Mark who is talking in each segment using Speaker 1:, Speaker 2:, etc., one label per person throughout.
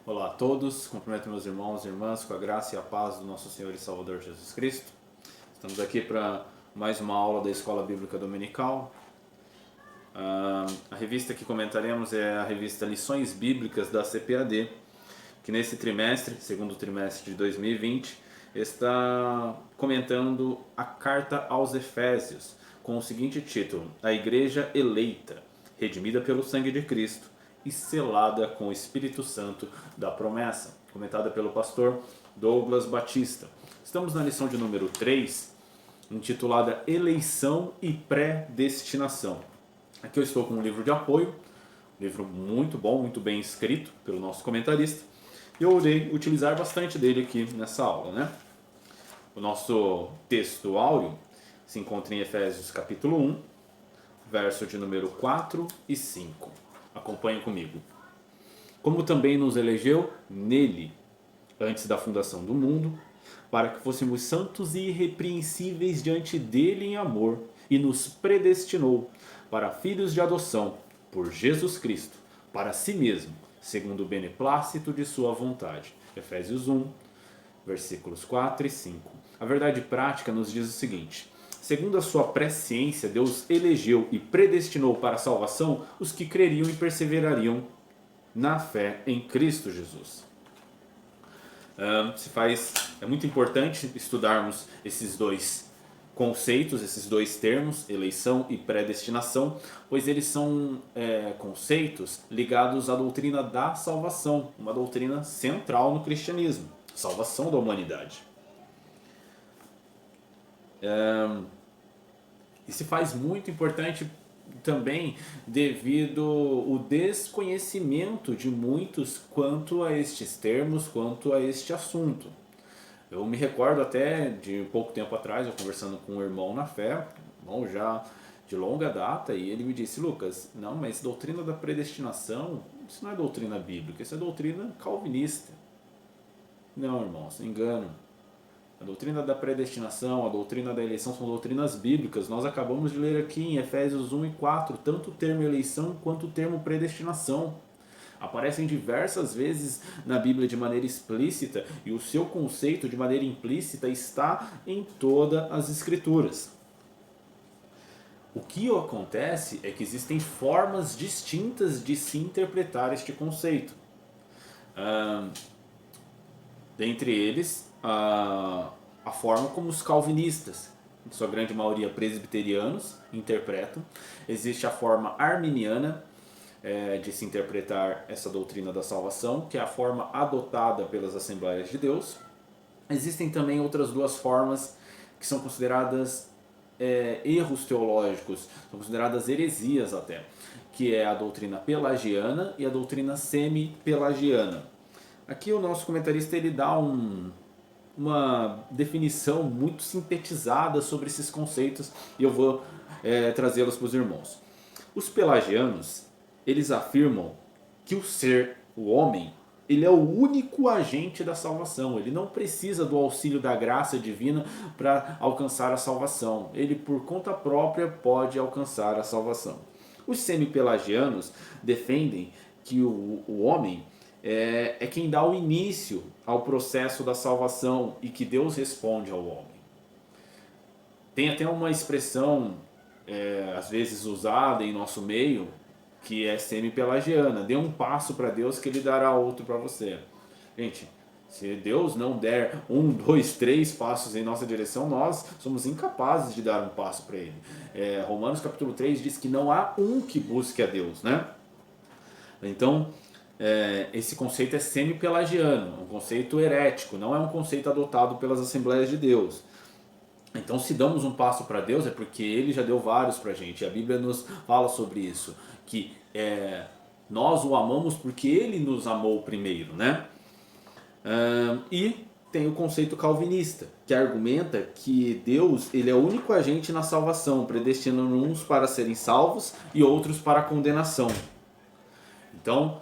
Speaker 1: Olá a todos, cumprimento meus irmãos e irmãs com a graça e a paz do nosso Senhor e Salvador Jesus Cristo. Estamos aqui para mais uma aula da Escola Bíblica Dominical. A revista que comentaremos é a revista Lições Bíblicas da CPAD, que nesse trimestre, segundo trimestre de 2020, está comentando a carta aos Efésios, com o seguinte título: A Igreja Eleita, redimida pelo sangue de Cristo e selada com o Espírito Santo da promessa, comentada pelo pastor Douglas Batista. Estamos na lição de número 3, intitulada Eleição e Predestinação. Aqui eu estou com um livro de apoio, um livro muito bom, muito bem escrito pelo nosso comentarista, e eu irei utilizar bastante dele aqui nessa aula, né? O nosso texto áureo se encontra em Efésios capítulo 1, verso de número 4 e 5. Acompanhe comigo. Como também nos elegeu nele, antes da fundação do mundo, para que fôssemos santos e irrepreensíveis diante dele em amor, e nos predestinou para filhos de adoção, por Jesus Cristo, para si mesmo, segundo o beneplácito de sua vontade. Efésios 1, versículos 4 e 5. A verdade prática nos diz o seguinte: segundo a sua presciência, Deus elegeu e predestinou para a salvação os que creriam e perseverariam na fé em Cristo Jesus. É muito importante estudarmos esses dois conceitos, esses dois termos, eleição e predestinação, pois eles são conceitos ligados à doutrina da salvação, uma doutrina central no cristianismo, salvação da humanidade. E se faz muito importante também devido ao desconhecimento de muitos quanto a estes termos, quanto a este assunto. Eu me recordo até de pouco tempo atrás, eu conversando com um irmão na fé, irmão já de longa data, e ele me disse: Lucas, não, mas doutrina da predestinação, isso não é doutrina bíblica, isso é doutrina calvinista. Não, irmão, se engano. A doutrina da predestinação, a doutrina da eleição são doutrinas bíblicas. Nós acabamos de ler aqui em Efésios 1 e 4, tanto o termo eleição quanto o termo predestinação. Aparecem diversas vezes na Bíblia de maneira explícita, e o seu conceito de maneira implícita está em todas as Escrituras. O que acontece é que existem formas distintas de se interpretar este conceito. Dentre eles, a forma como os calvinistas, em sua grande maioria presbiterianos, interpretam. Existe a forma arminiana de se interpretar essa doutrina da salvação, que é a forma adotada pelas Assembleias de Deus. Existem também outras duas formas que são consideradas erros teológicos, são consideradas heresias até, que é a doutrina pelagiana e a doutrina semi-pelagiana. Aqui o nosso comentarista ele dá uma definição muito sintetizada sobre esses conceitos, e eu vou trazê-los para os irmãos. Os pelagianos, eles afirmam que o homem, ele é o único agente da salvação. Ele não precisa do auxílio da graça divina para alcançar a salvação. Ele, por conta própria, pode alcançar a salvação. Os semi-pelagianos defendem que o homem é quem dá o início ao processo da salvação e que Deus responde ao homem. Tem até uma expressão, às vezes usada em nosso meio, que é semi-pelagiana: dê um passo para Deus que Ele dará outro para você. Gente, se Deus não der 1, 2, 3 passos em nossa direção, nós somos incapazes de dar um passo para Ele. Romanos capítulo 3 diz que não há um que busque a Deus, né? Então, esse conceito é semi-pelagiano, um conceito herético, não é um conceito adotado pelas Assembleias de Deus. Então, se damos um passo para Deus, é porque Ele já deu vários para a gente. A Bíblia nos fala sobre isso, que nós o amamos porque Ele nos amou primeiro, né? E tem o conceito calvinista, que argumenta que Deus ele é o único agente na salvação, predestinando uns para serem salvos e outros para a condenação. Então,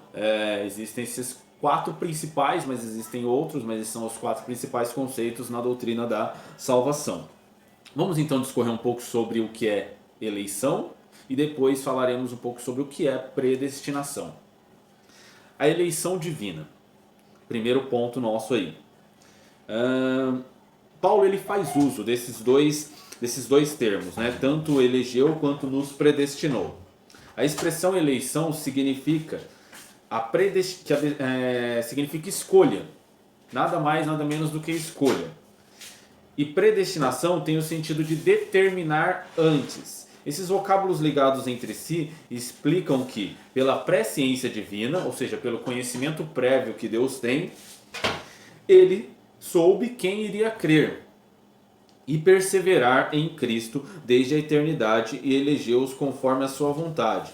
Speaker 1: existem esses 4 principais, mas existem outros, mas esses são os 4 principais conceitos na doutrina da salvação. Vamos então discorrer um pouco sobre o que é eleição e depois falaremos um pouco sobre o que é predestinação. A eleição divina. Primeiro ponto nosso aí. Paulo ele faz uso desses dois termos, né? Tanto elegeu quanto nos predestinou. A expressão eleição significa significa escolha, nada mais, nada menos do que escolha. E predestinação tem o sentido de determinar antes. Esses vocábulos ligados entre si explicam que, pela presciência divina, ou seja, pelo conhecimento prévio que Deus tem, ele soube quem iria crer e perseverar em Cristo desde a eternidade e elegeu-os conforme a sua vontade.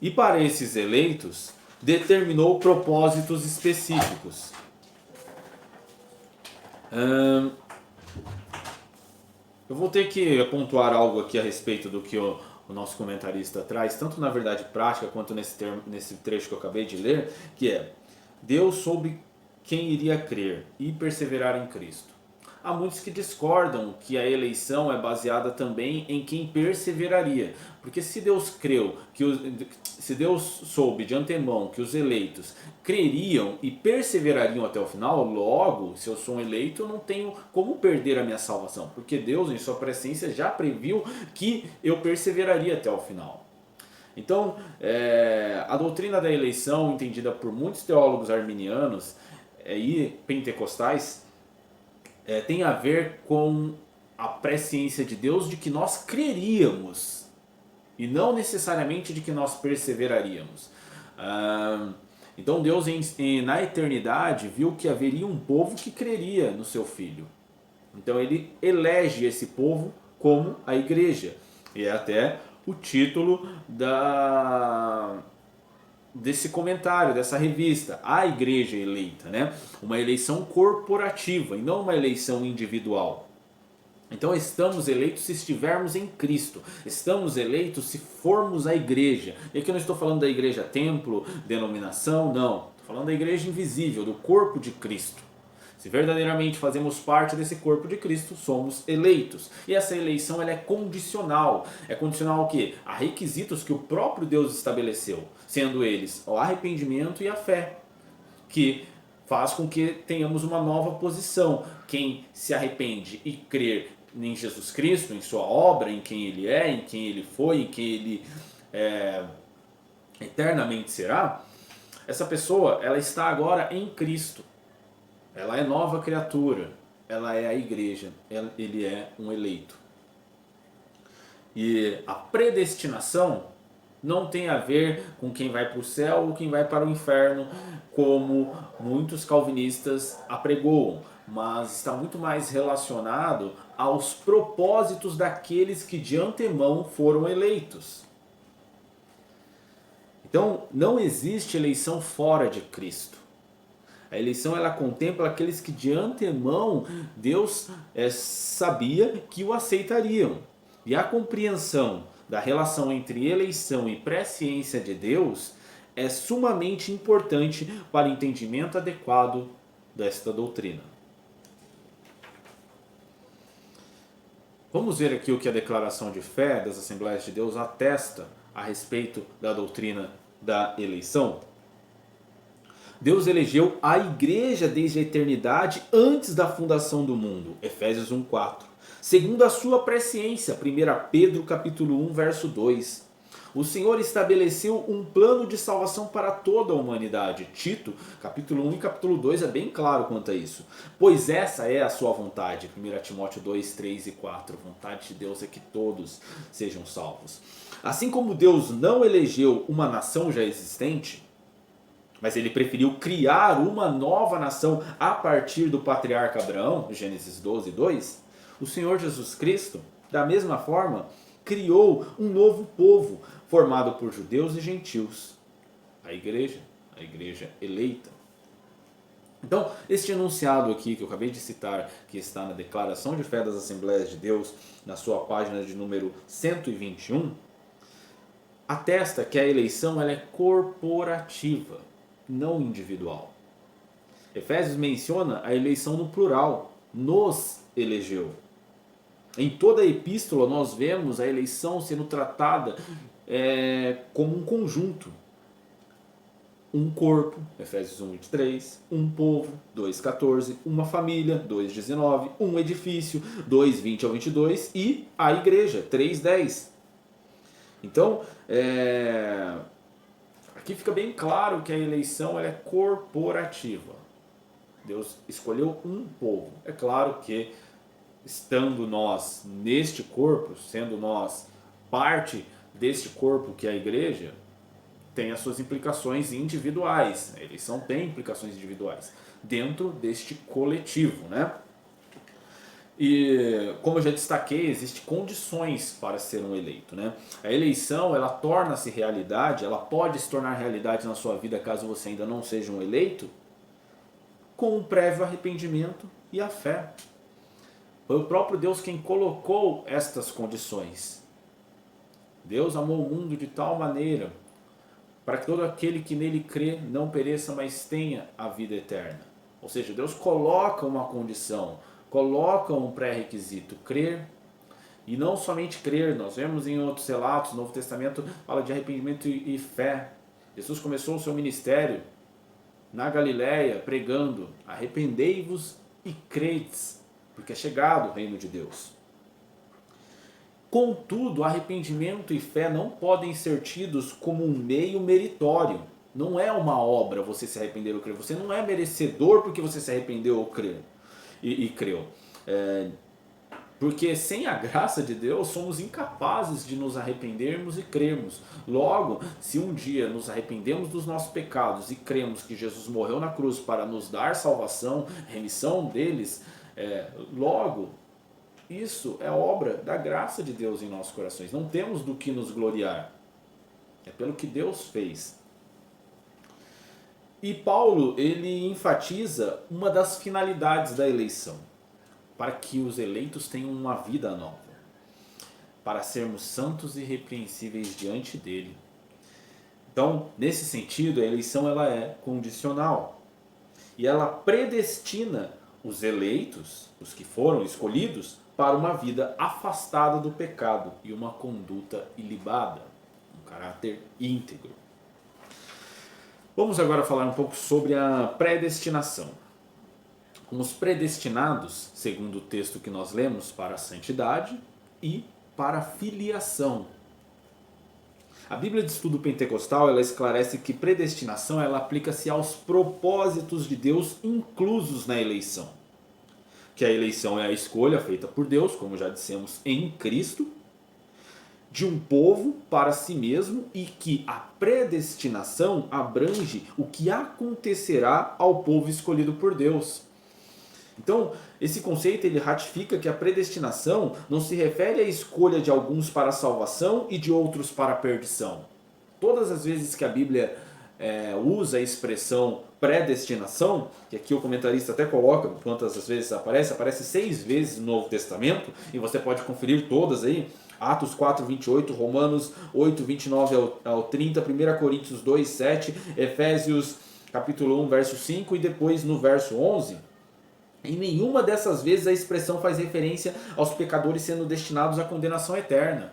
Speaker 1: E para esses eleitos, determinou propósitos específicos. Eu vou ter que pontuar algo aqui a respeito do que o nosso comentarista traz, tanto na verdade prática quanto nesse trecho que eu acabei de ler, que é: Deus soube quem iria crer e perseverar em Cristo. Há muitos que discordam que a eleição é baseada também em quem perseveraria, porque se Deus se Deus soube de antemão que os eleitos creriam e perseverariam até o final, logo, se eu sou um eleito, eu não tenho como perder a minha salvação, porque Deus, em sua presciência, já previu que eu perseveraria até o final. Então, a doutrina da eleição, entendida por muitos teólogos arminianos e pentecostais, tem a ver com a presciência de Deus de que nós creríamos e não necessariamente de que nós perseveraríamos. Então Deus na eternidade viu que haveria um povo que creria no seu Filho. Então ele elege esse povo como a igreja. E é até o título desse comentário, dessa revista, a igreja eleita, né? Uma eleição corporativa e não uma eleição individual. Então estamos eleitos se estivermos em Cristo, estamos eleitos se formos a igreja. E aqui eu não estou falando da igreja templo, denominação, não. Estou falando da igreja invisível, do corpo de Cristo. Se verdadeiramente fazemos parte desse corpo de Cristo, somos eleitos. E essa eleição ela é condicional. É condicional ao quê? A requisitos que o próprio Deus estabeleceu, sendo eles o arrependimento e a fé, que faz com que tenhamos uma nova posição. Quem se arrepende e crer em Jesus Cristo, em sua obra, em quem Ele é, em quem Ele foi, em quem Ele eternamente será, essa pessoa ela está agora em Cristo. Ela é nova criatura, ela é a igreja, ele é um eleito. E a predestinação não tem a ver com quem vai para o céu ou quem vai para o inferno, como muitos calvinistas apregoam, mas está muito mais relacionado aos propósitos daqueles que de antemão foram eleitos. Então, não existe eleição fora de Cristo. A eleição ela contempla aqueles que de antemão Deus sabia que o aceitariam. E a compreensão da relação entre eleição e presciência de Deus é sumamente importante para o entendimento adequado desta doutrina. Vamos ver aqui o que a declaração de fé das Assembleias de Deus atesta a respeito da doutrina da eleição. Deus elegeu a igreja desde a eternidade antes da fundação do mundo. Efésios 1:4. Segundo a sua presciência, 1 Pedro capítulo 1, verso 2. O Senhor estabeleceu um plano de salvação para toda a humanidade. Tito, capítulo 1 e capítulo 2 é bem claro quanto a isso. Pois essa é a sua vontade. 1 Timóteo 2, 3 e 4. A vontade de Deus é que todos sejam salvos. Assim como Deus não elegeu uma nação já existente, mas ele preferiu criar uma nova nação a partir do patriarca Abraão, Gênesis 12, 2. O Senhor Jesus Cristo, da mesma forma, criou um novo povo, formado por judeus e gentios. A igreja eleita. Então, este enunciado aqui que eu acabei de citar, que está na Declaração de Fé das Assembleias de Deus, na sua página de número 121, atesta que a eleição ela é corporativa, não individual. Efésios menciona a eleição no plural, nos elegeu. Em toda a epístola nós vemos a eleição sendo tratada como um conjunto. um corpo, Efésios 1:23, um povo, 2:14, uma família, 2:19, um edifício, 2:20-22 e a igreja, 3:10. Então, aqui fica bem claro que a eleição ela é corporativa. Deus escolheu um povo. É claro que, estando nós neste corpo, sendo nós parte deste corpo que é a igreja, tem as suas implicações individuais. A eleição tem implicações individuais dentro deste coletivo, né? E como eu já destaquei, existem condições para ser um eleito, né? A eleição, ela torna-se realidade, ela pode se tornar realidade na sua vida caso você ainda não seja um eleito, com um prévio arrependimento e a fé. Foi o próprio Deus quem colocou estas condições. Deus amou o mundo de tal maneira para que todo aquele que nele crê não pereça, mas tenha a vida eterna. Ou seja, Deus coloca uma condição, coloca um pré-requisito, crer. E não somente crer, nós vemos em outros relatos, no Novo Testamento fala de arrependimento e fé. Jesus começou o seu ministério na Galileia pregando: arrependei-vos e credes, porque é chegado o reino de Deus. Contudo, arrependimento e fé não podem ser tidos como um meio meritório. Não é uma obra você se arrepender ou crer. Você não é merecedor porque você se arrependeu ou crer, e creu. Porque sem a graça de Deus somos incapazes de nos arrependermos e crermos. Logo, se um dia nos arrependemos dos nossos pecados e cremos que Jesus morreu na cruz para nos dar salvação, remissão deles, logo, isso é obra da graça de Deus em nossos corações. Não temos do que nos gloriar. É pelo que Deus fez. E Paulo, ele enfatiza uma das finalidades da eleição: para que os eleitos tenham uma vida nova, para sermos santos e irrepreensíveis diante dele. Então, nesse sentido, a eleição ela é condicional. E ela predestina os eleitos, os que foram escolhidos, para uma vida afastada do pecado e uma conduta ilibada, um caráter íntegro. Vamos agora falar um pouco sobre a predestinação. Fomos predestinados, segundo o texto que nós lemos, para a santidade e para a filiação. A Bíblia de Estudo Pentecostal ela esclarece que predestinação ela aplica-se aos propósitos de Deus inclusos na eleição. Que a eleição é a escolha feita por Deus, como já dissemos, em Cristo, de um povo para si mesmo, e que a predestinação abrange o que acontecerá ao povo escolhido por Deus. Então, esse conceito ele ratifica que a predestinação não se refere à escolha de alguns para a salvação e de outros para a perdição. Todas as vezes que a Bíblia usa a expressão predestinação, que aqui o comentarista até coloca quantas vezes aparece 6 vezes no Novo Testamento, e você pode conferir todas aí: Atos 4:28, Romanos 8:29 ao 30, 1 Coríntios 2:7, Efésios capítulo 1, verso 5 e depois no verso 11. Em nenhuma dessas vezes a expressão faz referência aos pecadores sendo destinados à condenação eterna.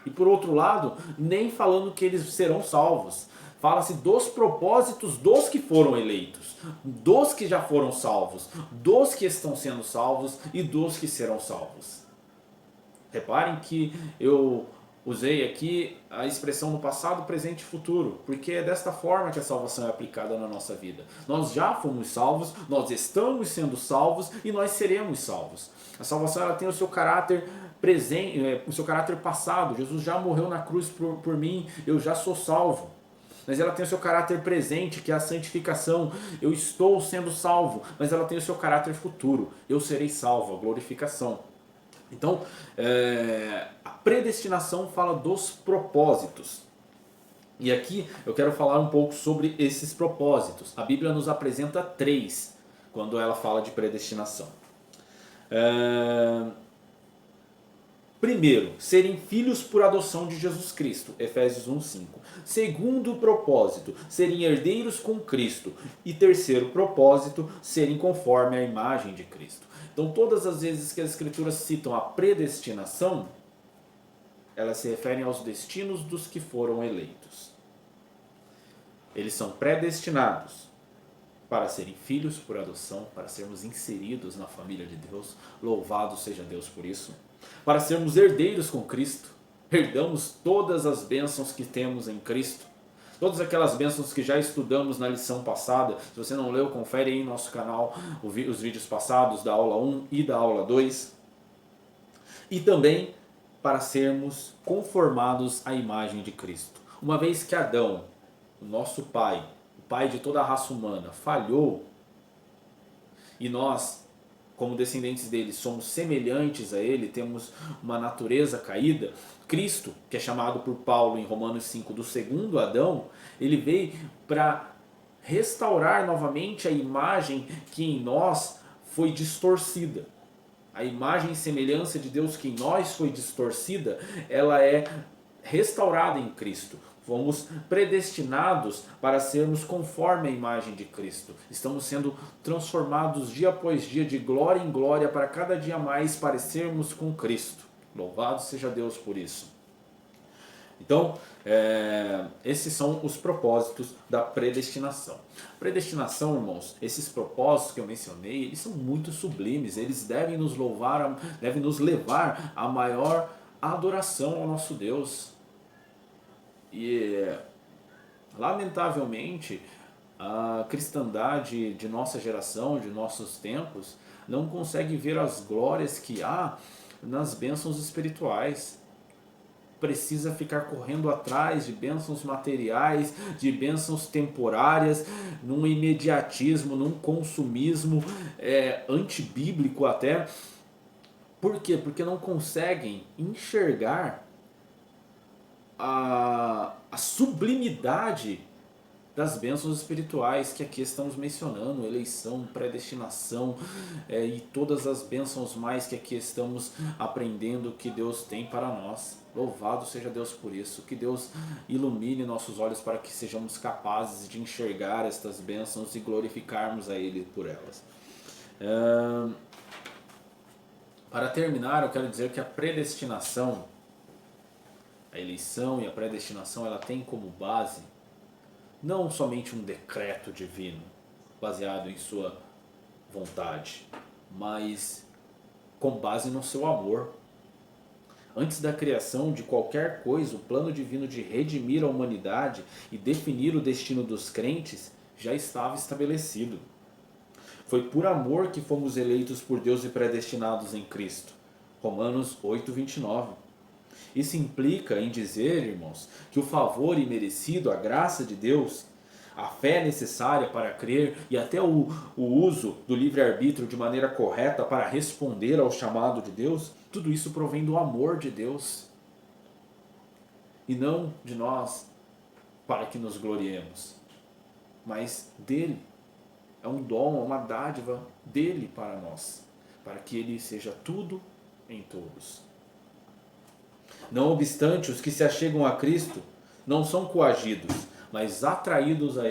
Speaker 1: E por outro lado, nem falando que eles serão salvos. Fala-se dos propósitos dos que foram eleitos, dos que já foram salvos, dos que estão sendo salvos e dos que serão salvos. Reparem que eu usei aqui a expressão no passado, presente e futuro, porque é desta forma que a salvação é aplicada na nossa vida. Nós já fomos salvos, nós estamos sendo salvos e nós seremos salvos. A salvação ela tem o seu caráter presente, o seu caráter passado. Jesus já morreu na cruz por mim, eu já sou salvo. Mas ela tem o seu caráter presente, que é a santificação. Eu estou sendo salvo, mas ela tem o seu caráter futuro. Eu serei salvo, a glorificação. Então, a predestinação fala dos propósitos. E aqui eu quero falar um pouco sobre esses propósitos. A Bíblia nos apresenta 3 quando ela fala de predestinação. Primeiro, serem filhos por adoção de Jesus Cristo, Efésios 1:5. Segundo propósito, serem herdeiros com Cristo. E terceiro propósito, serem conforme a imagem de Cristo. Então todas as vezes que as Escrituras citam a predestinação, elas se referem aos destinos dos que foram eleitos. Eles são predestinados para serem filhos por adoção, para sermos inseridos na família de Deus. Louvado seja Deus por isso. Para sermos herdeiros com Cristo. Herdamos todas as bênçãos que temos em Cristo. Todas aquelas bênçãos que já estudamos na lição passada. Se você não leu, confere aí no nosso canal os vídeos passados da aula 1 e da aula 2. E também para sermos conformados à imagem de Cristo. Uma vez que Adão, o nosso pai, o pai de toda a raça humana, falhou, e nós, como descendentes dele, somos semelhantes a ele, temos uma natureza caída, Cristo, que é chamado por Paulo em Romanos 5 do segundo Adão, ele veio para restaurar novamente a imagem que em nós foi distorcida. A imagem e semelhança de Deus que em nós foi distorcida, ela é restaurada em Cristo. Fomos predestinados para sermos conforme a imagem de Cristo. Estamos sendo transformados dia após dia, de glória em glória, para cada dia mais parecermos com Cristo. Louvado seja Deus por isso. Então, esses são os propósitos da predestinação. Predestinação, irmãos, esses propósitos que eu mencionei, eles são muito sublimes. Eles devem nos levar à maior adoração ao nosso Deus. E, lamentavelmente, a cristandade de nossa geração, de nossos tempos, não consegue ver as glórias que há nas bênçãos espirituais. Precisa ficar correndo atrás de bênçãos materiais, de bênçãos temporárias, num imediatismo, num consumismo antibíblico até. Por quê? Porque não conseguem enxergar a sublimidade das bênçãos espirituais que aqui estamos mencionando, eleição, predestinação e todas as bênçãos mais que aqui estamos aprendendo que Deus tem para nós. Louvado seja Deus por isso, que Deus ilumine nossos olhos para que sejamos capazes de enxergar estas bênçãos e glorificarmos a Ele por elas. Para terminar, eu quero dizer que a predestinação, a eleição e a predestinação, ela tem como base não somente um decreto divino baseado em sua vontade, mas com base no seu amor. Antes da criação de qualquer coisa, o plano divino de redimir a humanidade e definir o destino dos crentes já estava estabelecido. Foi por amor que fomos eleitos por Deus e predestinados em Cristo. Romanos 8:29. Isso implica em dizer, irmãos, que o favor imerecido, a graça de Deus, a fé necessária para crer e até o uso do livre-arbítrio de maneira correta para responder ao chamado de Deus, tudo isso provém do amor de Deus e não de nós para que nos gloriemos, mas dele. É um dom, uma dádiva dele para nós, para que ele seja tudo em todos. Não obstante, os que se achegam a Cristo não são coagidos, mas atraídos a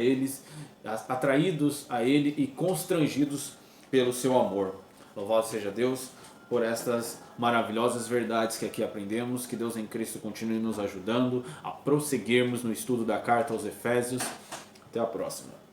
Speaker 1: Ele e constrangidos pelo seu amor. Louvado seja Deus por estas maravilhosas verdades que aqui aprendemos. Que Deus em Cristo continue nos ajudando a prosseguirmos no estudo da carta aos Efésios. Até a próxima.